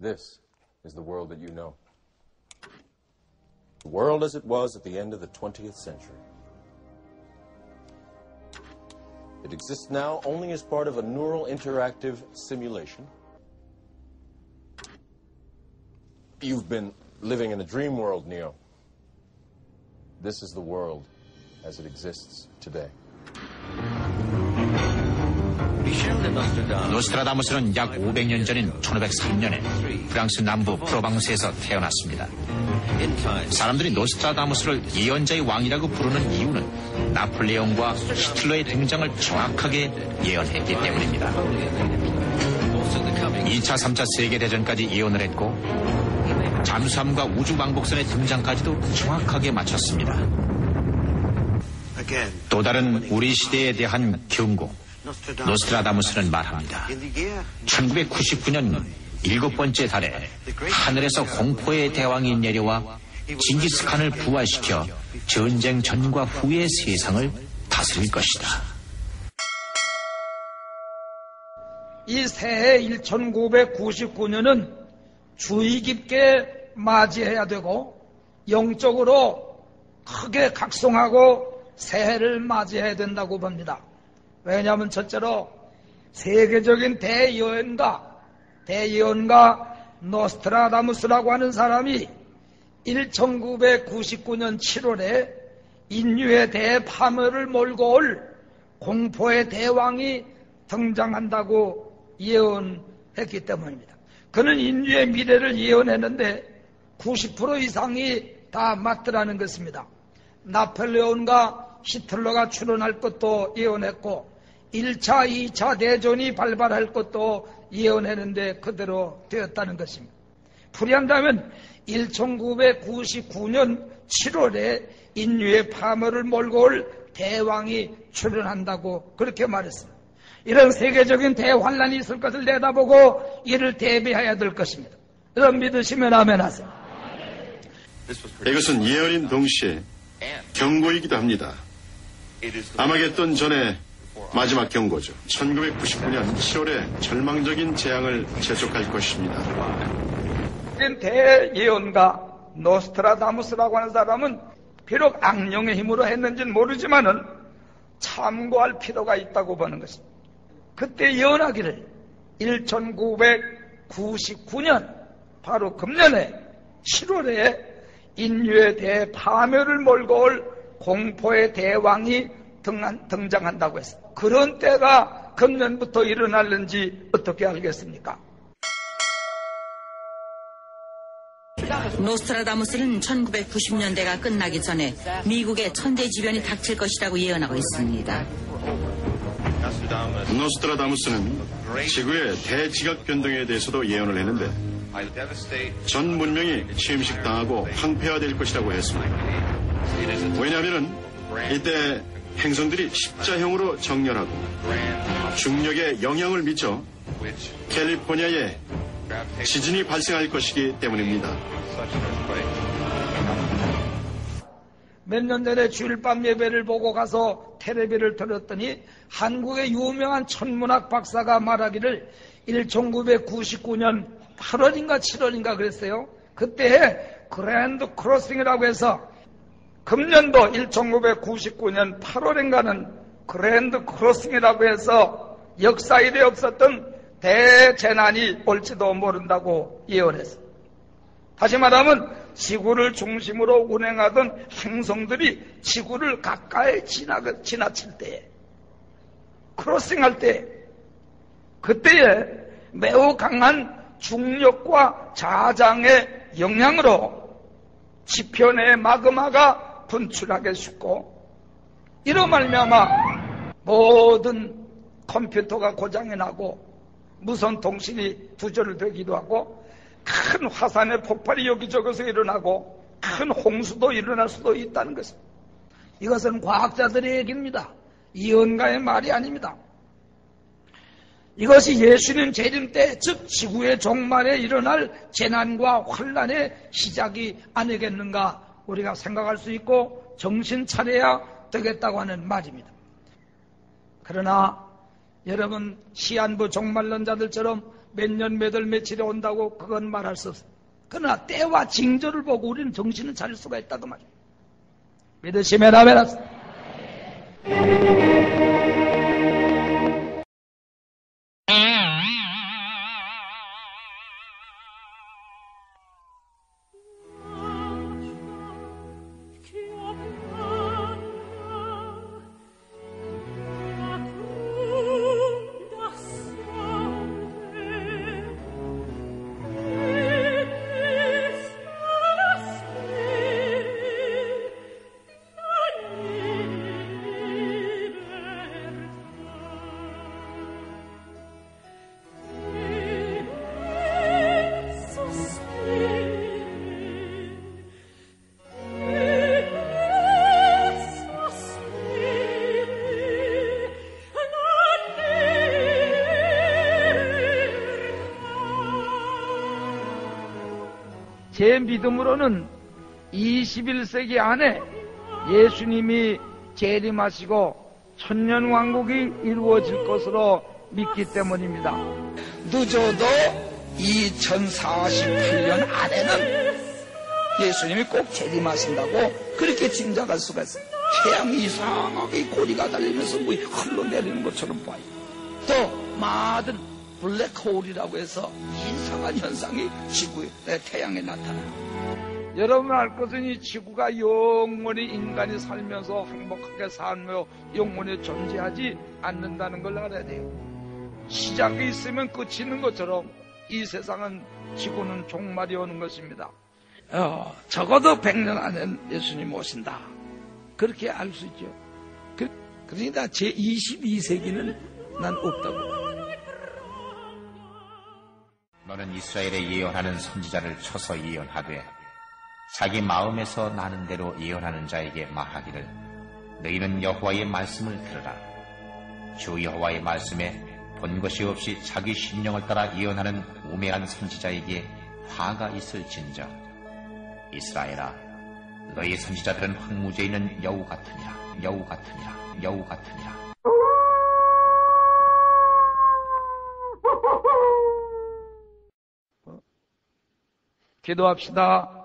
This is the world that you know. The world as it was at the end of the 20th century. It exists now only as part of a neural interactive simulation. You've been living in a dream world, Neo. This is the world as it exists today. 노스트라다무스는 약 500년 전인 1503년에 프랑스 남부 프로방스에서 태어났습니다. 사람들이 노스트라다무스를 예언자의 왕이라고 부르는 이유는 나폴레옹과 히틀러의 등장을 정확하게 예언했기 때문입니다. 2차, 3차 세계대전까지 예언을 했고 잠수함과 우주왕복선의 등장까지도 정확하게 맞췄습니다. 또 다른 우리 시대에 대한 경고. 노스트라다무스는 말합니다. 1999년 7번째 달에 하늘에서 공포의 대왕이 내려와 징기스칸을 부활시켜 전쟁 전과 후의 세상을 다스릴 것이다. 이 새해 1999년은 주의 깊게 맞이해야 되고 영적으로 크게 각성하고 새해를 맞이해야 된다고 봅니다. 왜냐하면 첫째로 세계적인 대예언가 노스트라다무스라고 하는 사람이 1999년 7월에 인류의 대파멸을 몰고 올 공포의 대왕이 등장한다고 예언했기 때문입니다. 그는 인류의 미래를 예언했는데 90% 이상이 다 맞더라는 것입니다. 나폴레옹과 히틀러가 출현할 것도 예언했고 1차, 2차 대전이 발발할 것도 예언했는데 그대로 되었다는 것입니다. 풀이한다면 1999년 7월에 인류의 파멸을 몰고 올 대왕이 출현한다고 그렇게 말했습니다. 이런 세계적인 대환란이 있을 것을 내다보고 이를 대비해야 될 것입니다. 여러분 믿으시면 아멘 하세요. 이것은 예언인 동시에 경고이기도 합니다. 아마겟돈 전에 마지막 경고죠. 1999년 7월에 절망적인 재앙을 재촉할 것입니다. 대예언가 노스트라다무스라고 하는 사람은 비록 악령의 힘으로 했는지는 모르지만은 참고할 필요가 있다고 보는 것입니다. 그때 예언하기를 1999년 바로 금년에 7월에 인류에 대해 파멸을 몰고 올 공포의 대왕이 등장한다고 했어요. 그런 때가 금년부터 일어날는지 어떻게 알겠습니까? 노스트라다무스는 1990년대가 끝나기 전에 미국의 천대지변이 닥칠 것이라고 예언하고 있습니다. 노스트라다무스는 지구의 대지각 변동에 대해서도 예언을 했는데 전 문명이 취임식당하고 황폐화될 것이라고 했습니다. 왜냐하면 이때 행성들이 십자형으로 정렬하고 중력에 영향을 미쳐 캘리포니아에 지진이 발생할 것이기 때문입니다. 몇 년 전에 주일밤 예배를 보고 가서 텔레비를 들었더니 한국의 유명한 천문학 박사가 말하기를 1999년 8월인가 7월인가 그랬어요. 그때 그랜드 크로싱이라고 해서 금년도 1999년 8월인가는 그랜드 크로싱이라고 해서 역사 이래 없었던 대재난이 올지도 모른다고 예언했어요. 다시 말하면 지구를 중심으로 운행하던 행성들이 지구를 가까이 지나칠 때에 크로싱할 때 그때에 매우 강한 중력과 자장의 영향으로 지표내의 마그마가 분출하게 쉽고 이로 말미암아 모든 컴퓨터가 고장이 나고 무선 통신이 두절되기도 하고 큰 화산의 폭발이 여기저기서 일어나고 큰 홍수도 일어날 수도 있다는 것입니다. 이것은 과학자들의 얘기입니다. 예언가의 말이 아닙니다. 이것이 예수님 재림 때, 즉 지구의 종말에 일어날 재난과 환란의 시작이 아니겠는가 우리가 생각할 수 있고 정신 차려야 되겠다고 하는 말입니다. 그러나 여러분 시한부 종말론자들처럼 몇 년, 몇 월, 며칠에 온다고 그건 말할 수 없어요. 그러나 때와 징조를 보고 우리는 정신을 차릴 수가 있다고 말이에요. 믿으시면 아멘 하세요. 제 믿음으로는 21세기 안에 예수님이 재림하시고 천년왕국이 이루어질 것으로 믿기 때문입니다. 늦어도 2048년 안에는 예수님이 꼭 재림하신다고 그렇게 짐작할 수가 있어요. 태양이 이상하게 고리가 달리면서 뭐 흘러내리는 것처럼 보여요. 또 많은 블랙홀이라고 해서 이상한 현상이 지구에, 태양에 나타나요. 여러분 알 것은 이 지구가 영원히 인간이 살면서 행복하게 살며 영원히 존재하지 않는다는 걸 알아야 돼요. 시작이 있으면 끝이 있는 것처럼 이 세상은 지구는 종말이 오는 것입니다. 적어도 100년 안에는 예수님 오신다. 그렇게 알 수 있죠. 그러니까 제22세기는 난 없다고. 너는 이스라엘에 예언하는 선지자를 쳐서 예언하되 자기 마음에서 나는 대로 예언하는 자에게 말하기를 너희는 여호와의 말씀을 들으라. 주 여호와의 말씀에 본 것이 없이 자기 심령을 따라 예언하는 우매한 선지자에게 화가 있을진저. 이스라엘아, 너희 선지자들은 황무지에 있는 여우 같으니라. 여우 같으니라. 여우 같으니라. 기도합시다.